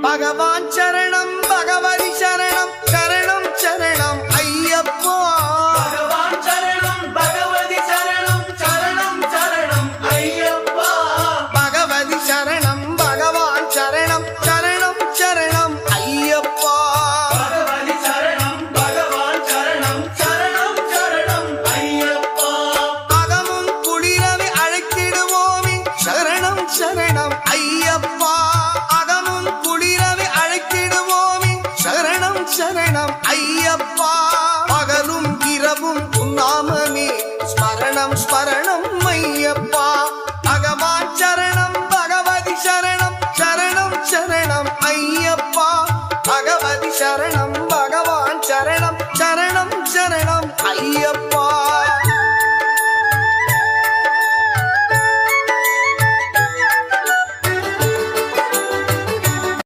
பகவான் சரணம் பகவதி சரணம் சரணம் சரணம் ஐயப்பா பகவான் சரணம் பகவதி சரணம் சரணம் சரணம் ஐயப்பா பகவதி சரணம் பகவான் சரணம் சரணம் சரணம் ஐயப்பா பகவதி சரணம் பகவான் சரணம் சரணம் சரணம் ஐயப்பா அகமும் குளிரவை அழைத்திடுவோமே சரணம் சரணம் ஐயப்பா அகமும் குளிரவை அழைத்திடுவோமே சரணம் சரணம் ஐயப்பா பகலும் இரவும் உன்னாமமே ஸ்மரணம் ஸ்மரணம் ஐயப்பா பகவான் சரணம் பகவதி சரணம் சரணம் சரணம் ஐயப்பா பகவதி சரணம் பகவான் சரணம் சரணம் சரணம் ஐயப்பா